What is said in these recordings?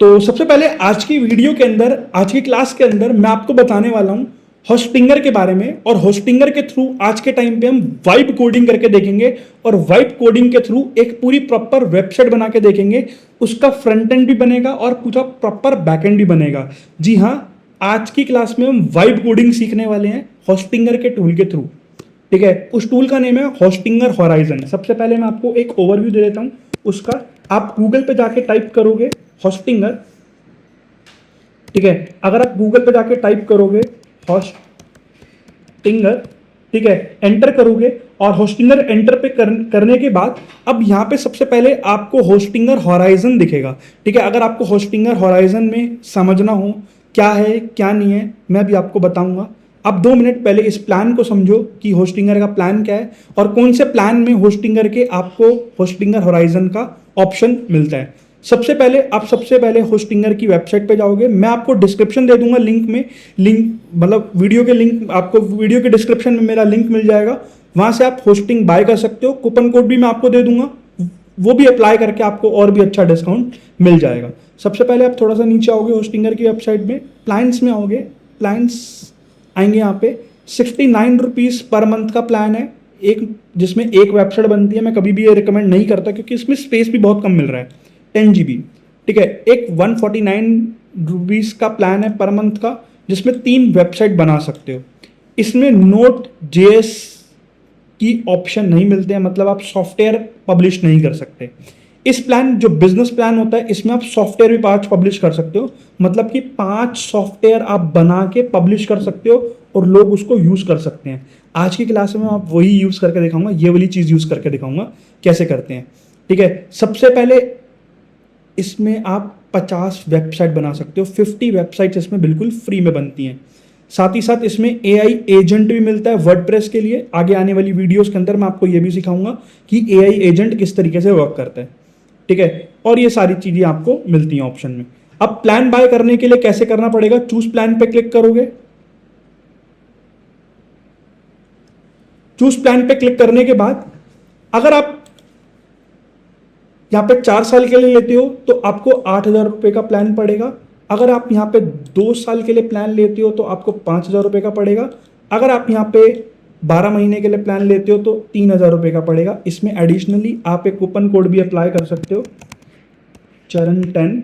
तो सबसे पहले आज की वीडियो के अंदर, आज की क्लास के अंदर मैं आपको बताने वाला हूं होस्टिंगर के बारे में। और होस्टिंगर के थ्रू आज के टाइम पे हम वाइब कोडिंग करके देखेंगे और वाइब कोडिंग के थ्रू एक पूरी प्रॉपर वेबसाइट बना के देखेंगे। उसका फ्रंट एंड भी बनेगा और पूरा प्रॉपर बैक एंड भी बनेगा। जी हाँ, आज की क्लास में हम वाइब कोडिंग सीखने वाले हैं होस्टिंगर के टूल के थ्रू। ठीक है, उस टूल का नेम है होस्टिंगर होराइजन। सबसे पहले मैं आपको एक ओवरव्यू दे देता हूं उसका। आप गूगल पे जाके टाइप करोगे होस्टिंगर। ठीक है, अगर आप गूगल पे जाके टाइप करोगे होस्टिंगर, ठीक है, एंटर करोगे और होस्टिंगर एंटर पे करने के बाद अब यहाँ पे सबसे पहले आपको होस्टिंगर होराइजन दिखेगा। ठीक है, अगर आपको होस्टिंगर होराइजन में समझना हो क्या है क्या नहीं है, मैं अभी आपको बताऊंगा। अब 2 मिनट पहले इस प्लान को समझो कि होस्टिंगर का प्लान क्या है और कौन से प्लान में होस्टिंगर के आपको होस्टिंगर होराइजन का ऑप्शन मिलता है। सबसे पहले होस्टिंगर की वेबसाइट पे जाओगे। मैं आपको डिस्क्रिप्शन दे दूंगा लिंक में, लिंक मतलब वीडियो के लिंक, आपको वीडियो के डिस्क्रिप्शन में मेरा लिंक मिल जाएगा। वहां से आप होस्टिंग बाय कर सकते हो। कूपन कोड भी मैं आपको दे दूंगा, वो भी अप्लाई करके आपको और भी अच्छा डिस्काउंट मिल जाएगा। सबसे पहले आप थोड़ा सा नीचे आओगे होस्टिंगर की वेबसाइट में, प्लान्स में आओगे। प्लान्स आएंगे यहाँ पे 69 रुपीज़ पर मंथ का प्लान है, एक जिसमें एक वेबसाइट बनती है। मैं कभी भी ये रिकमेंड नहीं करता क्योंकि इसमें स्पेस भी बहुत कम मिल रहा है, 10 GB। ठीक है, एक 149 रुपीज़ का प्लान है पर मंथ का, जिसमें 3 वेबसाइट बना सकते हो। इसमें नोट जेएस की ऑप्शन नहीं मिलते हैं, मतलब आप सॉफ्टवेयर पब्लिश नहीं कर सकते। इस प्लान जो बिजनेस प्लान होता है, इसमें आप सॉफ्टवेयर भी 5 पब्लिश कर सकते हो, मतलब कि 5 सॉफ्टवेयर आप बना के पब्लिश कर सकते हो और लोग उसको यूज कर सकते हैं। आज की क्लास में आप वही यूज करके दिखाऊंगा, ये वाली चीज यूज करके दिखाऊंगा कैसे करते हैं। ठीक है, सबसे पहले इसमें आप 50 वेबसाइट बना सकते हो। 50 वेबसाइट्स इसमें बिल्कुल फ्री में बनती हैं। साथ ही साथ इसमें एआई एजेंट भी मिलता है वर्डप्रेस के लिए। आगे आने वाली वीडियोस के अंदर मैं आपको ये भी सिखाऊंगा कि एआई एजेंट किस तरीके से वर्क करता है। ठीक है, और ये सारी चीजें आपको मिलती हैं ऑप्शन में। अब प्लान बाय करने के लिए कैसे करना पड़ेगा, चूज प्लान पे क्लिक करोगे। चूज प्लान पे क्लिक करने के बाद अगर आप यहां पे 4 साल के लिए लेते हो तो आपको 8,000 रुपए का प्लान पड़ेगा। अगर आप यहाँ पे 2 साल के लिए प्लान लेते हो तो आपको 5,000 रुपए का पड़ेगा। अगर आप यहाँ पे 12 महीने के लिए प्लान लेते हो तो 3,000 रुपए का पड़ेगा। इसमें एडिशनली आप एक कूपन कोड भी अप्लाई कर सकते हो, चरण 10,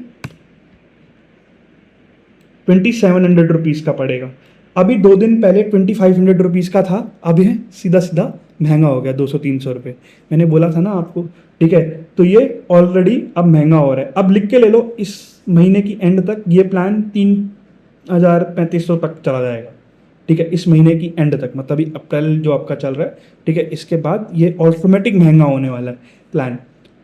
2,700 रुपीज़ का पड़ेगा। अभी 2 दिन पहले 2,500 रुपीज़ का था, अभी है सीधा सीधा महंगा हो गया 200-300 रुपये। मैंने बोला था ना आपको। ठीक है, तो ये ऑलरेडी अब महंगा हो रहा है। अब लिख के ले लो, इस महीने की एंड तक ये प्लान 3,3500 तक चला जाएगा। ठीक है, इस महीने की एंड तक, मतलब अभी अप्रैल जो आपका चल रहा है। ठीक है, इसके बाद ये ऑटोमेटिक महंगा होने वाला है प्लान।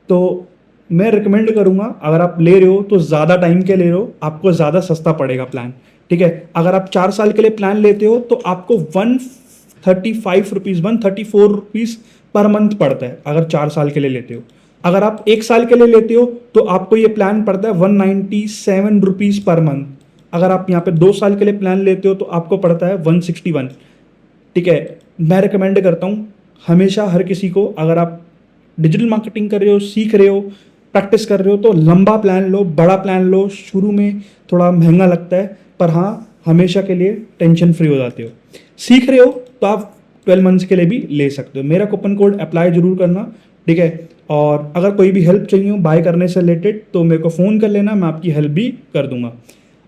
तो मैं रिकमेंड करूंगा, अगर आप ले रहे हो तो ज़्यादा टाइम के ले रहे हो, आपको ज़्यादा सस्ता पड़ेगा प्लान। ठीक है, अगर आप 4 साल के लिए प्लान लेते हो तो आपको 134 रुपीज़ पर मंथ पड़ता है अगर 4 साल के लिए लेते हो। अगर आप 1 साल के लिए लेते हो तो आपको ये प्लान पड़ता है 197 रुपीज़ पर मंथ। अगर आप यहाँ पे 2 साल के लिए प्लान लेते हो तो आपको पड़ता है 161। ठीक है, मैं रिकमेंड करता हूँ हमेशा हर किसी को, अगर आप डिजिटल मार्केटिंग कर रहे हो, सीख रहे हो, प्रैक्टिस कर रहे हो तो लंबा प्लान लो, बड़ा प्लान लो। शुरू में थोड़ा महंगा लगता है पर हाँ, हमेशा के लिए टेंशन फ्री हो जाते हो। सीख रहे हो तो आप 12 मंथ्स के लिए भी ले सकते हो। मेरा कूपन कोड अप्लाई जरूर करना। ठीक है, और अगर कोई भी हेल्प चाहिए हो बाय करने से रिलेटेड तो मेरे को फ़ोन कर लेना, मैं आपकी हेल्प भी कर दूंगा।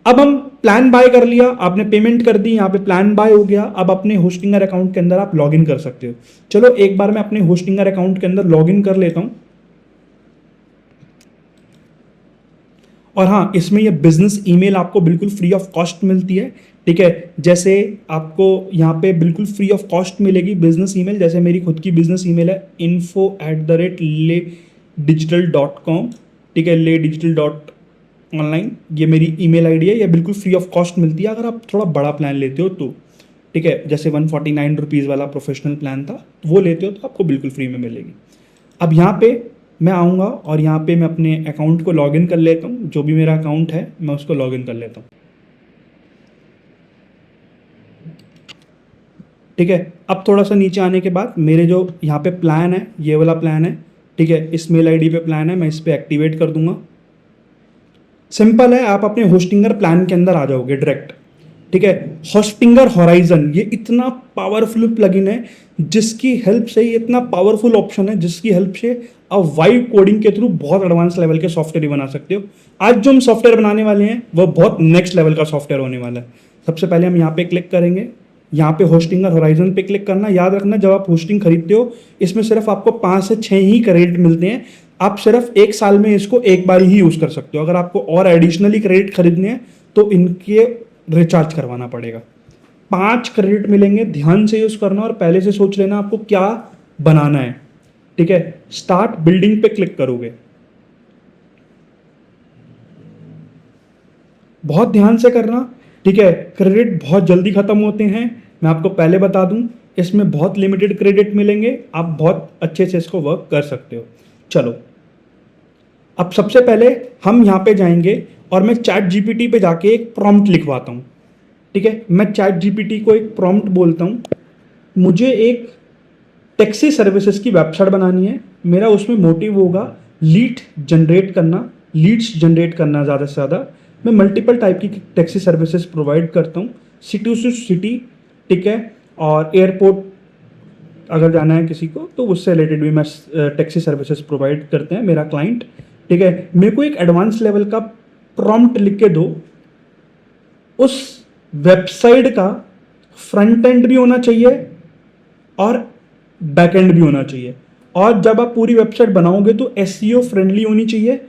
अब हम प्लान बाय कर लिया, आपने पेमेंट कर दी, यहाँ पे प्लान बाय हो गया। अब अपने होस्टिंगर अकाउंट के अंदर आप लॉगिन कर सकते हो। चलो एक बार मैं अपने होस्टिंगर अकाउंट के अंदर लॉगिन कर लेता हूँ। और हाँ, इसमें ये बिजनेस ईमेल आपको बिल्कुल फ्री ऑफ कॉस्ट मिलती है। ठीक है, जैसे आपको यहाँ पे बिल्कुल फ्री ऑफ कॉस्ट मिलेगी बिजनेस ईमेल। जैसे मेरी खुद की बिजनेस ईमेल है info@ledigital.com। ठीक है, ledigital.online, ये मेरी ईमेल आईडी है। ये बिल्कुल फ्री ऑफ कॉस्ट मिलती है अगर आप थोड़ा बड़ा प्लान लेते हो तो। ठीक है, जैसे 149 रुपीज़ वाला प्रोफेशनल प्लान था, वो लेते हो तो आपको बिल्कुल फ्री में मिलेगी। अब यहाँ पे मैं आऊँगा और यहाँ पे मैं अपने अकाउंट को लॉगिन कर लेता हूँ। जो भी मेरा अकाउंट है मैं उसको लॉगिन कर लेता हूँ। ठीक है, अब थोड़ा सा नीचे आने के बाद मेरे जो यहाँ पे प्लान है, ये वाला प्लान है। ठीक है, इस मेल आईडी पे प्लान है, मैं इस पर एक्टिवेट कर दूंगा। सिंपल है, आप अपने होस्टिंगर प्लान के अंदर आ जाओगे डायरेक्ट। ठीक है, होस्टिंगर होराइजन ये इतना पावरफुल प्लगइन है जिसकी हेल्प से, ये इतना पावरफुल ऑप्शन है जिसकी हेल्प से आप वाइब कोडिंग के थ्रू बहुत एडवांस लेवल के सॉफ्टवेयर ही बना सकते हो। आज जो हम सॉफ्टवेयर बनाने वाले हैं वो बहुत नेक्स्ट लेवल का सॉफ्टवेयर होने वाला है। सबसे पहले हम यहाँ पे क्लिक करेंगे, यहाँ पे होस्टिंगर होराइजन पे क्लिक करना। याद रखना, जब आप होस्टिंग खरीदते हो इसमें सिर्फ आपको 5 से 6 ही क्रेडिट मिलते हैं। आप सिर्फ 1 साल में इसको एक बार ही यूज कर सकते हो। अगर आपको और एडिशनली क्रेडिट खरीदने हैं तो इनके रिचार्ज करवाना पड़ेगा। 5 क्रेडिट मिलेंगे, ध्यान से यूज करना और पहले से सोच लेना आपको क्या बनाना है। ठीक है, स्टार्ट बिल्डिंग पे क्लिक करोगे, बहुत ध्यान से करना। ठीक है, क्रेडिट बहुत जल्दी खत्म होते हैं, मैं आपको पहले बता दूं। इसमें बहुत लिमिटेड क्रेडिट मिलेंगे, आप बहुत अच्छे से इसको वर्क कर सकते हो। चलो, अब सबसे पहले हम यहाँ पे जाएंगे और मैं चैट जीपीटी पे जाके एक प्रॉम्प्ट लिखवाता हूँ। ठीक है, मैं चैट जीपीटी को एक प्रॉम्प्ट बोलता हूँ, मुझे एक टैक्सी सर्विसेज की वेबसाइट बनानी है। मेरा उसमें मोटिव होगा लीड जनरेट करना, लीड्स जनरेट करना ज़्यादा से ज़्यादा। मैं मल्टीपल टाइप की टैक्सी सर्विसेज प्रोवाइड करता हूँ, सिटी टू सिटी। ठीक है, और एयरपोर्ट अगर जाना है किसी को तो उससे रिलेटेड भी मैं टैक्सी सर्विसेज प्रोवाइड करते हैं मेरा क्लाइंट। ठीक है, मेरे को एक एडवांस लेवल का प्रॉम्प्ट लिख के दो। उस वेबसाइट का फ्रंट एंड भी होना चाहिए और बैक एंड भी होना चाहिए। और जब आप पूरी वेबसाइट बनाओगे तो एसईओ फ्रेंडली होनी चाहिए।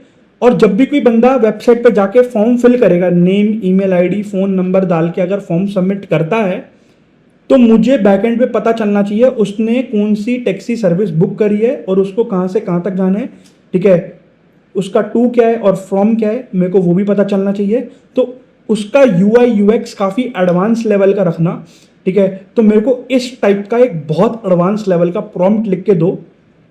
और जब भी कोई बंदा वेबसाइट पर जाके फॉर्म फिल करेगा, name, email ID, phone number डाल के अगर फॉर्म सबमिट करता है तो मुझे बैकएंड पे पता चलना चाहिए उसने कौन सी टैक्सी सर्विस बुक करी है और उसको कहाँ से कहाँ तक जाना है। ठीक है, उसका टू क्या है और फ्रॉम क्या है, मेरे को वो भी पता चलना चाहिए। तो उसका यूआई यूएक्स काफ़ी एडवांस लेवल का रखना। ठीक है, तो मेरे को इस टाइप का एक बहुत एडवांस लेवल का प्रॉम्प्ट लिख के दो।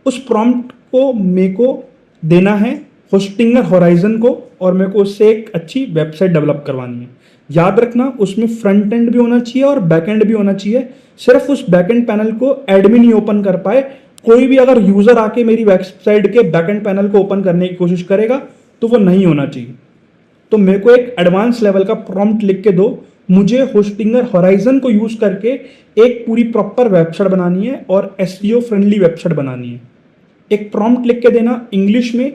उस प्रॉम्प्ट को मेरे को देना है होस्टिंगर होराइजन को और मेरे को उससे एक अच्छी वेबसाइट डेवलप करवानी है। याद रखना, उसमें फ्रंट एंड भी होना चाहिए और बैक एंड भी होना चाहिए। सिर्फ उस बैक एंड पैनल को एडमिन ही ओपन कर पाए। कोई भी अगर यूजर आके मेरी वेबसाइट के बैक एंड पैनल को ओपन करने की कोशिश करेगा तो वो नहीं होना चाहिए। तो मेरे को एक एडवांस लेवल का प्रॉम्प्ट लिख के दो। मुझे होस्टिंगर होराइजन को यूज करके एक पूरी प्रॉपर वेबसाइट बनानी है और एसईओ फ्रेंडली वेबसाइट बनानी है। एक प्रॉम्प्ट लिख के देना इंग्लिश में,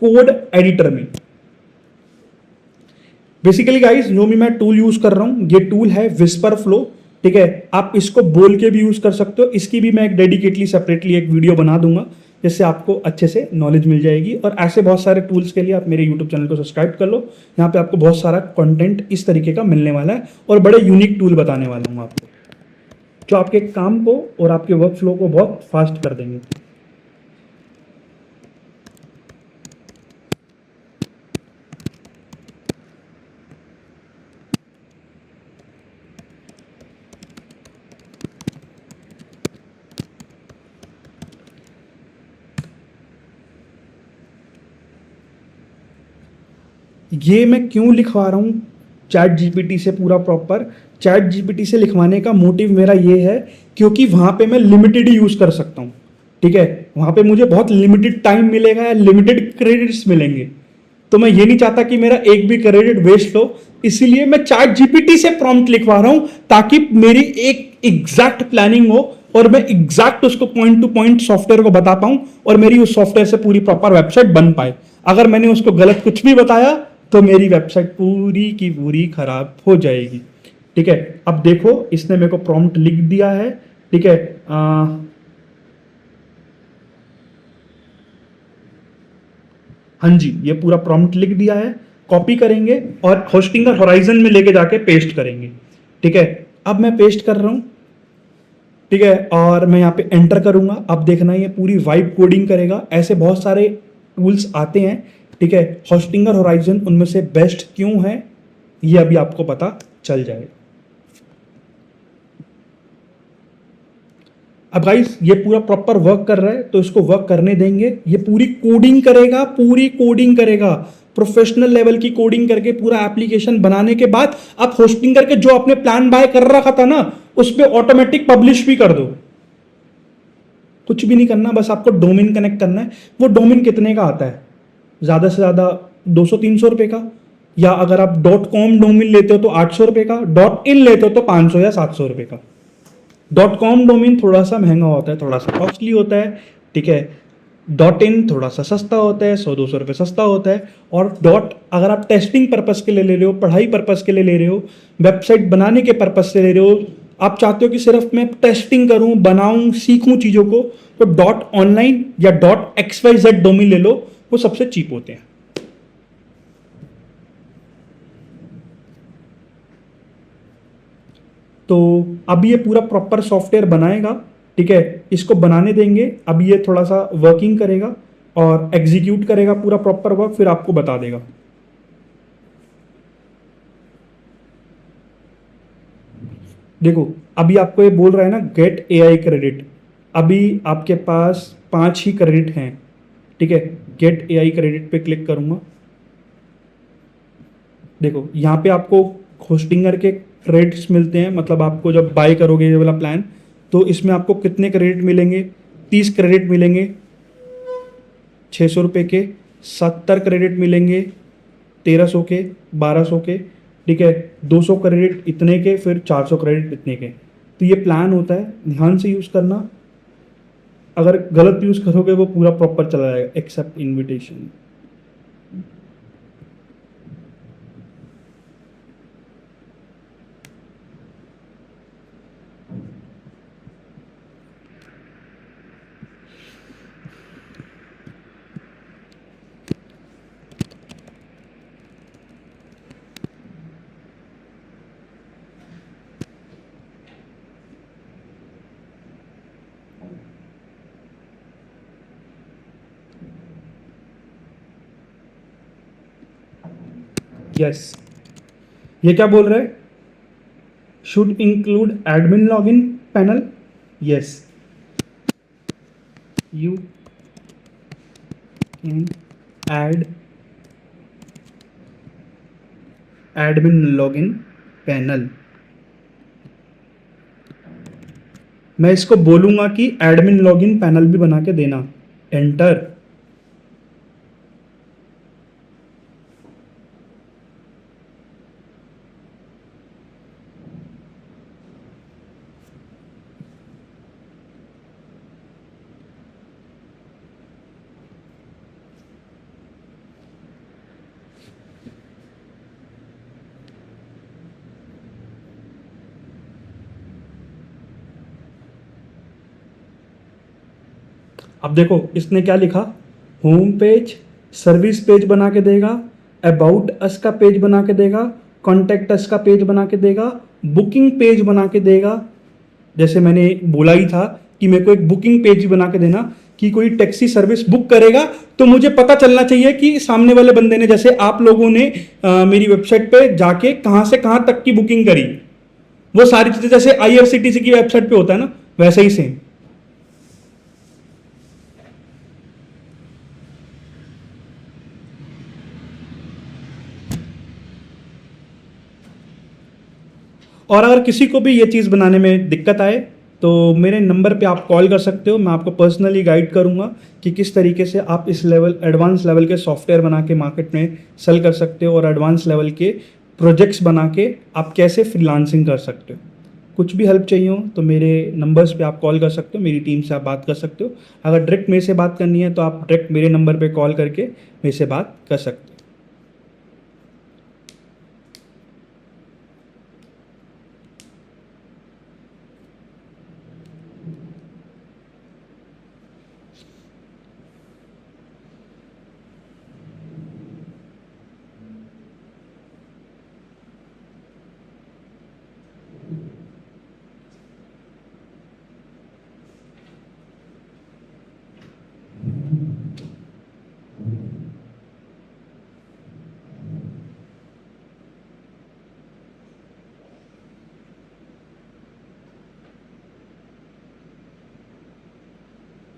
कोड एडिटर में। बेसिकली गाइस, जो भी मैं टूल यूज कर रहा हूं, ये टूल है विस्पर फ्लो। ठीक है, आप इसको बोल के भी यूज कर सकते हो। इसकी भी मैं एक डेडिकेटली सेपरेटली एक वीडियो बना दूंगा जिससे आपको अच्छे से नॉलेज मिल जाएगी। और ऐसे बहुत सारे टूल्स के लिए आप मेरे यूट्यूब चैनल को सब्सक्राइब कर लो। यहाँ पे आपको बहुत सारा कंटेंट इस तरीके का मिलने वाला है और बड़े यूनिक टूल बताने वाला हूँ आपको, जो आपके काम को और आपके वर्क फ्लो को बहुत फास्ट कर देंगे। ये मैं क्यों लिखवा रहा हूँ चैट जीपीटी से पूरा प्रॉपर? चैट जीपीटी से लिखवाने का मोटिव मेरा ये है क्योंकि वहाँ पे मैं लिमिटेड ही यूज़ कर सकता हूँ। ठीक है, वहाँ पे मुझे बहुत लिमिटेड टाइम मिलेगा या लिमिटेड क्रेडिट्स मिलेंगे। तो मैं ये नहीं चाहता कि मेरा एक भी क्रेडिट वेस्ट हो, इसीलिए मैं चैट जीपीटी से प्रॉम्प्ट लिखवा रहा हूँ ताकि मेरी एक एग्जैक्ट प्लानिंग हो और मैं एग्जैक्ट उसको पॉइंट टू पॉइंट सॉफ्टवेयर को बता पाऊं और मेरी उस सॉफ्टवेयर से पूरी प्रॉपर वेबसाइट बन पाए। अगर मैंने उसको गलत कुछ भी बताया तो मेरी वेबसाइट पूरी की पूरी खराब हो जाएगी। ठीक है, अब देखो इसने मेरे को प्रॉम्प्ट लिख दिया है। ठीक है, हाँ जी, ये पूरा प्रॉम्प्ट लिख दिया है। कॉपी करेंगे और होस्टिंगर होराइजन में लेके जाके पेस्ट करेंगे। ठीक है, अब मैं पेस्ट कर रहा हूं। ठीक है, और मैं यहाँ पे एंटर करूंगा। अब देखना ये पूरी वाइब कोडिंग करेगा। ऐसे बहुत सारे टूल्स आते हैं। ठीक है, होस्टिंगर होराइजन उनमें से बेस्ट क्यों है ये अभी आपको पता चल जाएगा। अब गाइस, ये पूरा प्रॉपर वर्क कर रहा है तो इसको वर्क करने देंगे। ये पूरी कोडिंग करेगा, पूरी कोडिंग करेगा, प्रोफेशनल लेवल की कोडिंग करके पूरा एप्लीकेशन बनाने के बाद आप होस्टिंग करके जो आपने प्लान बाय कर रखा था ना, उस पर ऑटोमेटिक पब्लिश भी कर दो। कुछ भी नहीं करना, बस आपको डोमेन कनेक्ट करना है। वो डोमेन कितने का आता है? ज़्यादा से ज़्यादा 200-300 रुपये का। या अगर आप डॉट कॉम डोमेन लेते हो तो 800 रुपये का, डॉट इन लेते हो तो 500 या 700 रुपये का। डॉट कॉम डोमेन थोड़ा सा महंगा होता है, थोड़ा सा कॉस्टली होता है, ठीक है। डॉट इन थोड़ा सा सस्ता होता है, 100-200 रुपये सस्ता होता है। और डॉट अगर आप टेस्टिंग पर्पस के लिए ले रहे हो, पढ़ाई पर्पस के लिए ले रहे हो, वेबसाइट बनाने के पर्पस से ले रहे हो, आप चाहते हो कि सिर्फ मैं टेस्टिंग करूं, बनाऊं, सीखूं चीज़ों को, तो डॉट ऑनलाइन या डॉट XYZ डोमेन ले लो, वो सबसे चीप होते हैं। तो अब ये पूरा प्रॉपर सॉफ्टवेयर बनाएगा, ठीक है। इसको बनाने देंगे, अब ये थोड़ा सा वर्किंग करेगा और एग्जीक्यूट करेगा पूरा प्रॉपर वर्क, फिर आपको बता देगा। देखो अभी आपको ये बोल रहा है ना गेट AI क्रेडिट, अभी आपके पास 5 ही क्रेडिट हैं, ठीक है। गेट AI क्रेडिट पे क्लिक करूंगा। देखो यहाँ पे आपको होस्टिंगर के क्रेडिट्स मिलते हैं, मतलब आपको जब बाय करोगे ये वाला प्लान, तो इसमें आपको कितने क्रेडिट मिलेंगे, 30 क्रेडिट मिलेंगे 600 रुपये के, 70 क्रेडिट मिलेंगे 1300 के, 1200 के, ठीक है। 200 क्रेडिट इतने के, फिर 400 क्रेडिट इतने के। तो ये प्लान होता है, ध्यान से यूज़ करना। अगर गलत यूज़ करोगे वो पूरा प्रॉपर चला जाएगा। Accept invitation, yes. ये क्या बोल रहा है, should include admin login panel. Yes, you can add admin login panel. मैं इसको बोलूंगा कि एडमिन लॉगिन पैनल भी बना के देना। एंटर। अब देखो इसने क्या लिखा, होम पेज, सर्विस पेज बना के देगा, अबाउट अस का पेज बना के देगा, कॉन्टेक्ट अस का पेज बना के देगा, बुकिंग पेज बना के देगा। जैसे मैंने बोला ही था कि मेरे को एक बुकिंग पेज ही बना के देना, कि कोई टैक्सी सर्विस बुक करेगा तो मुझे पता चलना चाहिए कि सामने वाले बंदे ने, जैसे आप लोगों ने मेरी वेबसाइट पे जाके कहाँ से कहाँ तक की बुकिंग करी, वो सारी चीज़ें जैसे IRCTC की वेबसाइट पे होता है ना, वैसे ही सेम। और अगर किसी को भी ये चीज़ बनाने में दिक्कत आए तो मेरे नंबर पे आप कॉल कर सकते हो, मैं आपको पर्सनली गाइड करूंगा कि किस तरीके से आप इस लेवल, एडवांस लेवल के सॉफ्टवेयर बना के मार्केट में सेल कर सकते हो, और एडवांस लेवल के प्रोजेक्ट्स बना के आप कैसे फ्रीलांसिंग कर सकते हो। कुछ भी हेल्प चाहिए हो तो मेरे नंबर्स पे आप कॉल कर सकते हो, मेरी टीम से आप बात कर सकते हो। अगर डायरेक्ट मेरे से बात करनी है तो आप डायरेक्ट मेरे नंबर पे कॉल करके मेरे से बात कर सकते हो।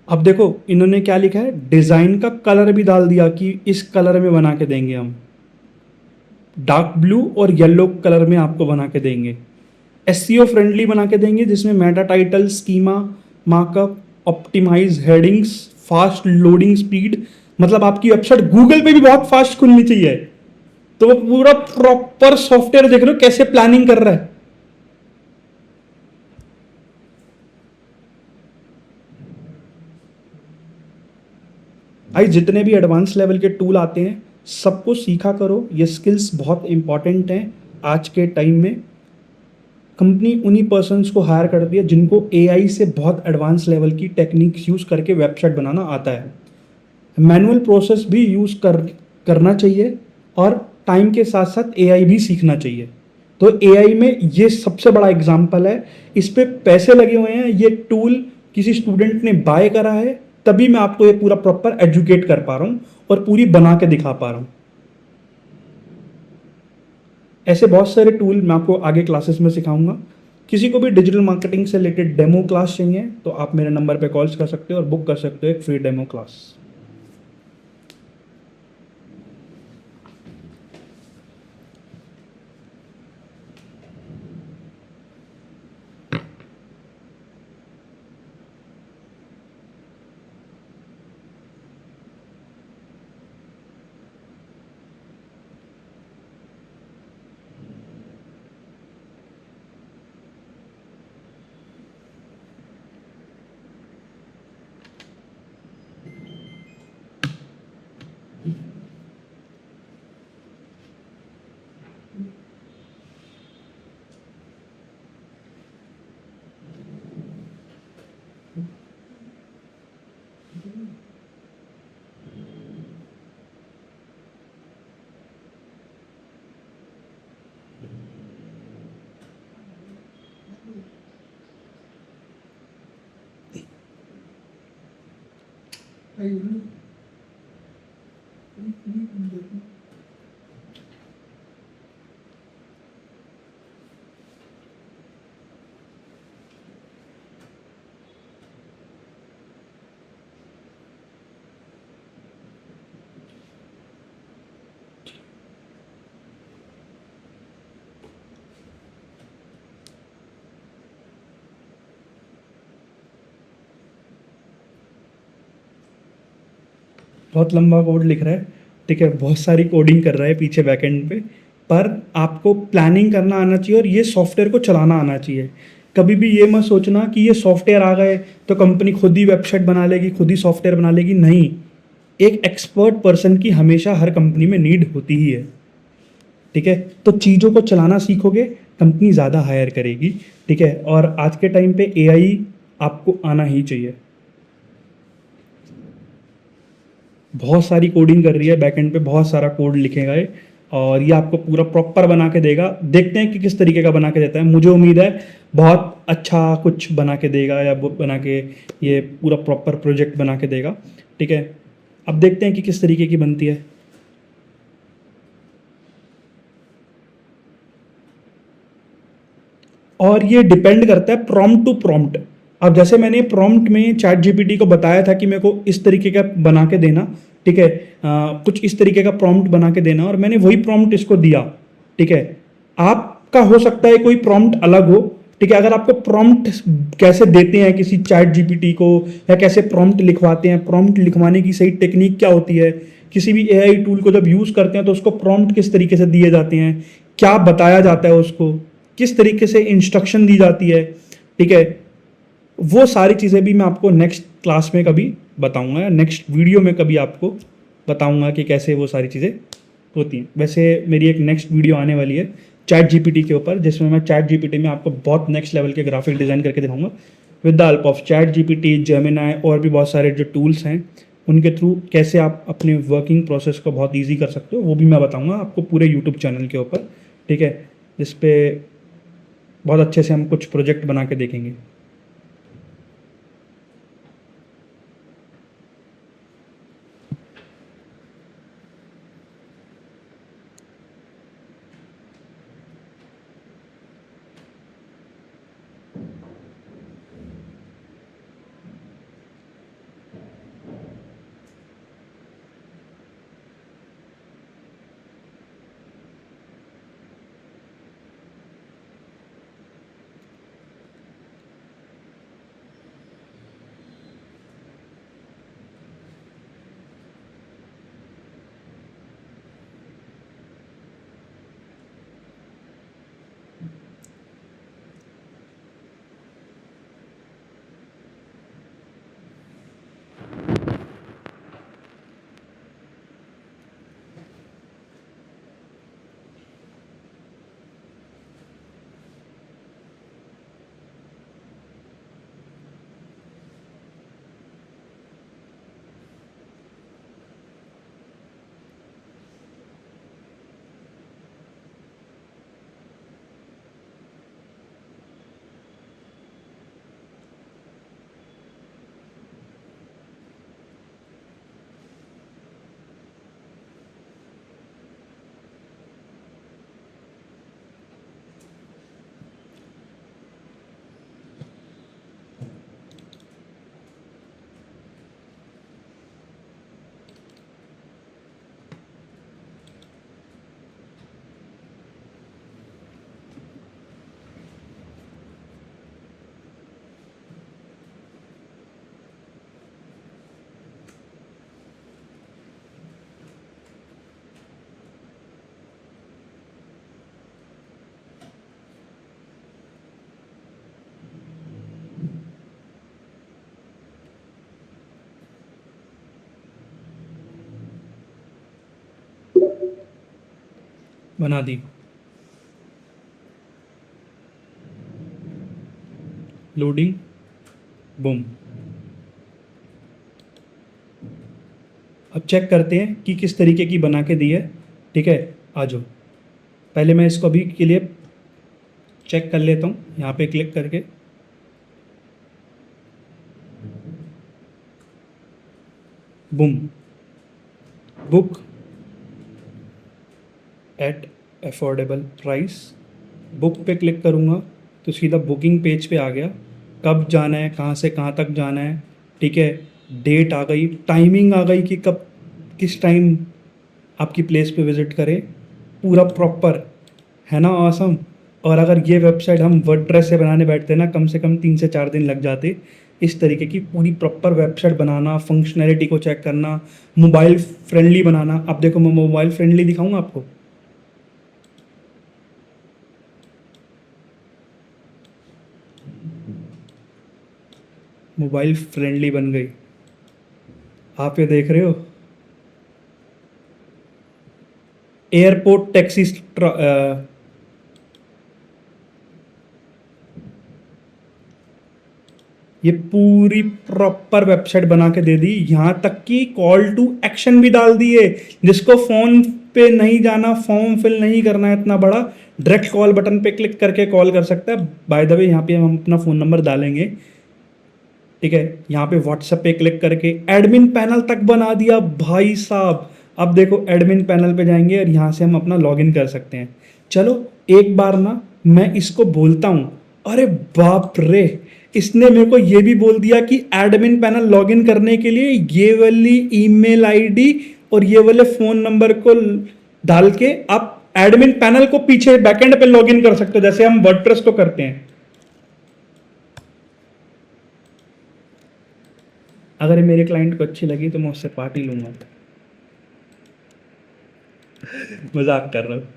अब देखो इन्होंने क्या लिखा है, डिज़ाइन का कलर भी डाल दिया कि इस कलर में बना के देंगे हम, डार्क ब्लू और येलो कलर में आपको बना के देंगे। SEO फ्रेंडली बना के देंगे, जिसमें meta title, schema, markup, optimize headings, fast loading speed, मतलब आपकी वेबसाइट गूगल पे भी बहुत फास्ट खुलनी चाहिए। तो वो पूरा प्रॉपर सॉफ्टवेयर देख रहे हो कैसे प्लानिंग कर रहा है। भाई जितने भी एडवांस लेवल के टूल आते हैं सबको सीखा करो, ये स्किल्स बहुत इंपॉर्टेंट हैं आज के टाइम में। कंपनी उन्हीं पर्सन्स को हायर करती है जिनको एआई से बहुत एडवांस लेवल की टेक्निक्स यूज़ करके वेबसाइट बनाना आता है। मैनुअल प्रोसेस भी यूज़ करना चाहिए और टाइम के साथ साथ एआई भी सीखना चाहिए। तो एआई में ये सबसे बड़ा एग्जाम्पल है, इस पे पैसे लगे हुए हैं, ये टूल किसी स्टूडेंट ने बाय करा है, तभी मैं आपको ये पूरा प्रॉपर एजुकेट कर पा रहा हूँ और पूरी बना के दिखा पा रहा हूँ। ऐसे बहुत सारे टूल मैं आपको आगे क्लासेस में सिखाऊंगा। किसी को भी डिजिटल मार्केटिंग से रिलेटेड डेमो क्लास चाहिए तो आप मेरे नंबर पे कॉल्स कर सकते हो और बुक कर सकते हो एक फ्री डेमो क्लास। बहुत लंबा कोड लिख रहा है, ठीक है, बहुत सारी कोडिंग कर रहा है पीछे बैकएंड पे, पर आपको प्लानिंग करना आना चाहिए और ये सॉफ्टवेयर को चलाना आना चाहिए। कभी भी ये मत सोचना कि ये सॉफ्टवेयर आ गए तो कंपनी खुद ही वेबसाइट बना लेगी, खुद ही सॉफ्टवेयर बना लेगी, नहीं। एक एक्सपर्ट पर्सन की हमेशा हर कंपनी में नीड होती ही है, ठीक है। तो चीज़ों को चलाना सीखोगे, कंपनी ज़्यादा हायर करेगी, ठीक है। और आज के टाइम पे एआई आपको आना ही चाहिए। बहुत सारी कोडिंग कर रही है बैकएंड पे, बहुत सारा कोड लिखेगा ये, और ये आपको पूरा प्रॉपर बना के देगा। देखते हैं कि किस तरीके का बना के देता है, मुझे उम्मीद है बहुत अच्छा कुछ बना के देगा, या वो बना के ये पूरा प्रॉपर प्रोजेक्ट बना के देगा, ठीक है। अब देखते हैं कि किस तरीके की बनती है। और ये डिपेंड करता है प्रॉम्प्ट टू प्रॉम्प्ट। अब जैसे मैंने प्रॉम्प्ट में चैट जीपीटी को बताया था कि मेरे को इस तरीके का बना के देना, ठीक है, कुछ इस तरीके का प्रॉम्प्ट बना के देना, और मैंने वही प्रॉम्प्ट इसको दिया, ठीक है। आपका हो सकता है कोई प्रॉम्प्ट अलग हो, ठीक है। अगर आपको प्रॉम्प्ट कैसे देते हैं किसी चैट जीपीटी को, या कैसे प्रॉम्प्ट लिखवाते हैं, प्रॉम्प्ट लिखवाने की सही टेक्निक क्या होती है, किसी भी एआई टूल को जब यूज़ करते हैं तो उसको प्रॉम्प्ट किस तरीके से दिए जाते हैं, क्या बताया जाता है उसको, किस तरीके से इंस्ट्रक्शन दी जाती है, ठीक है। वो सारी चीज़ें भी मैं आपको नेक्स्ट क्लास में कभी बताऊंगा, या नेक्स्ट वीडियो में कभी आपको बताऊंगा कि कैसे वो सारी चीज़ें होती हैं। वैसे मेरी एक नेक्स्ट वीडियो आने वाली है चैट जीपीटी के ऊपर, जिसमें मैं चैट जीपीटी में आपको बहुत नेक्स्ट लेवल के ग्राफिक डिज़ाइन करके दिखाऊंगा with the help of chat GPT, Gemini और भी बहुत सारे जो टूल्स हैं उनके थ्रू कैसे आप अपने वर्किंग प्रोसेस को बहुत ईजी कर सकते हो, वो भी मैं बताऊंगा आपको पूरे यूट्यूब चैनल के ऊपर, ठीक है। जिस पे बहुत अच्छे से हम कुछ प्रोजेक्ट बना के देखेंगे। बना दी, लोडिंग, बूम। अब चेक करते हैं कि किस तरीके की बना के दी है। ठीक है, आ जाओ। पहले मैं इसको अभी के लिए चेक कर लेता हूँ यहाँ पे क्लिक करके। Boom, book at affordable price. Book पे क्लिक करूँगा तो सीधा बुकिंग पेज पे आ गया। कब जाना है, कहाँ से कहाँ तक जाना है, ठीक है, डेट आ गई, टाइमिंग आ गई कि कब किस टाइम आपकी प्लेस पे विज़िट करें, पूरा प्रॉपर। है ना ऑसम। और अगर ये वेबसाइट हम वर्डप्रेस से बनाने बैठते ना, कम से कम 3 से 4 दिन लग जाते। इस तरीके की पूरी प्रॉपर वेबसाइट बनाना, फंक्शनैलिटी को चेक करना, मोबाइल फ्रेंडली बनाना। अब देखो मैं मोबाइल फ्रेंडली दिखाऊंगा आपको। मोबाइल फ्रेंडली बन गई, आप ये देख रहे हो। एयरपोर्ट टैक्सी ये पूरी प्रॉपर वेबसाइट बना के दे दी, यहाँ तक कि कॉल टू एक्शन भी डाल दिए। जिसको फोन पे नहीं जाना, फॉर्म फिल नहीं करना है इतना बड़ा, डायरेक्ट कॉल बटन पे क्लिक करके कॉल कर सकता है। बाय द वे यहाँ पे हम अपना फ़ोन नंबर डालेंगे। ठीक है, यहाँ पे व्हाट्सएप पे क्लिक करके एडमिन पैनल तक बना दिया भाई साहब। अब देखो एडमिन पैनल पे जाएंगे और यहाँ से हम अपना लॉगिन कर सकते हैं। चलो एक बार ना मैं इसको बोलता हूँ। अरे बाप रे, इसने मेरे को ये भी बोल दिया कि एडमिन पैनल लॉगिन करने के लिए ये वाली ईमेल आईडी और ये वाले फ़ोन नंबर को डाल के आप एडमिन पैनल को पीछे बैकएंड पे लॉगिन कर सकते हो, जैसे हम वर्डप्रेस को करते हैं। अगर ये मेरे क्लाइंट को अच्छी लगी तो मैं उससे पार्टी लूंगा। मजाक कर रहा हूँ।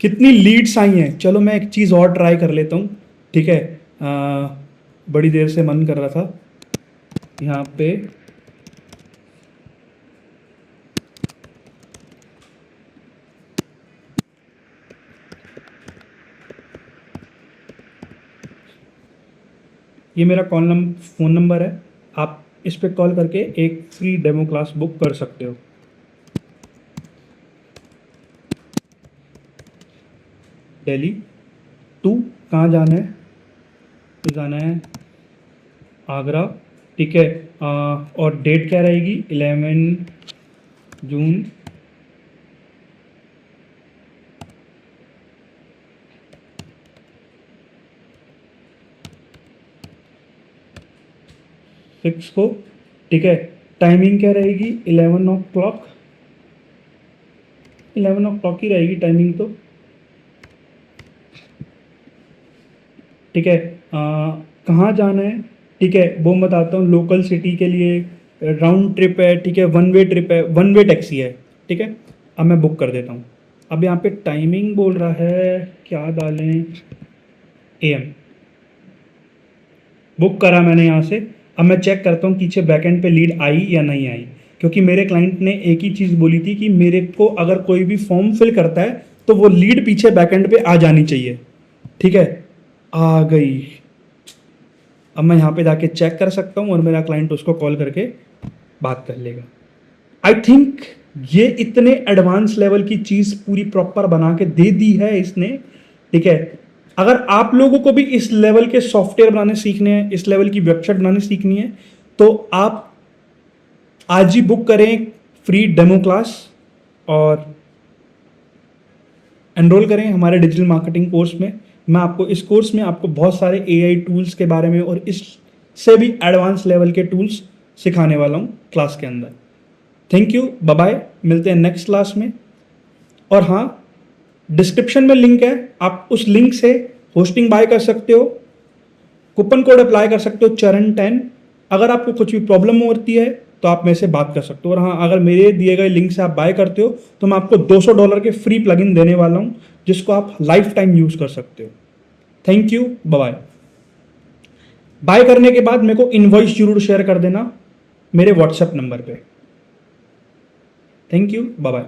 कितनी लीड्स आई हैं, चलो मैं एक चीज़ और ट्राई कर लेता हूँ। ठीक है, बड़ी देर से मन कर रहा था यहाँ पे। ये मेरा फ़ोन नंबर है, आप इस पे कॉल करके एक फ्री डेमो क्लास बुक कर सकते हो। दिल्ली टू कहाँ जाना है, तो जाना है आगरा। ठीक है, और डेट क्या रहेगी, 11 जून। फिक्स को। ठीक है, टाइमिंग क्या रहेगी, 11 o'clock। 11 o'clock ही रहेगी टाइमिंग तो। ठीक है, कहाँ जाना है, ठीक है वो मैं बताता हूँ। लोकल सिटी के लिए राउंड ट्रिप है, ठीक है, वन वे ट्रिप है, वन वे टैक्सी है। ठीक है, अब मैं बुक कर देता हूँ। अब यहाँ पे टाइमिंग बोल रहा है, क्या डालें, AM। बुक करा मैंने यहाँ से। अब मैं चेक करता हूँ पीछे बैकएंड पे लीड आई या नहीं आई, क्योंकि मेरे क्लाइंट ने एक ही चीज़ बोली थी कि मेरे को अगर कोई भी फॉर्म फिल करता है तो वो लीड पीछे बैकएंड पे आ जानी चाहिए। ठीक है, आ गई। अब मैं यहाँ पे जाके चेक कर सकता हूँ और मेरा क्लाइंट उसको कॉल करके बात कर लेगा। आई थिंक ये इतने एडवांस लेवल की चीज़ पूरी प्रॉपर बना के दे दी है इसने। ठीक है, अगर आप लोगों को भी इस लेवल के सॉफ्टवेयर बनाने सीखने हैं, इस लेवल की वेबसाइट बनाने सीखनी है, तो आप आज ही बुक करें फ्री डेमो क्लास और एनरोल करें हमारे डिजिटल मार्केटिंग कोर्स में। मैं आपको इस कोर्स में आपको बहुत सारे AI टूल्स के बारे में और इससे भी एडवांस लेवल के टूल्स सिखाने वाला हूँ क्लास के अंदर। थैंक यू, बाय बाय, मिलते हैं नेक्स्ट क्लास में। और हाँ, डिस्क्रिप्शन में लिंक है, आप उस लिंक से होस्टिंग बाय कर सकते हो, कूपन कोड अप्लाई कर सकते हो चरण 10। अगर आपको कुछ भी प्रॉब्लम होती है तो आप मेरे से बात कर सकते हो। और हाँ, अगर मेरे दिए गए लिंक से आप बाय करते हो तो मैं आपको $200 के फ्री प्लगइन देने वाला हूँ, जिसको आप लाइफ टाइम यूज कर सकते हो। Thank you, bye. बाय करने के बाद मेरे को इनवॉइस जरूर शेयर कर देना मेरे व्हाट्सएप नंबर पे। Thank you, bye.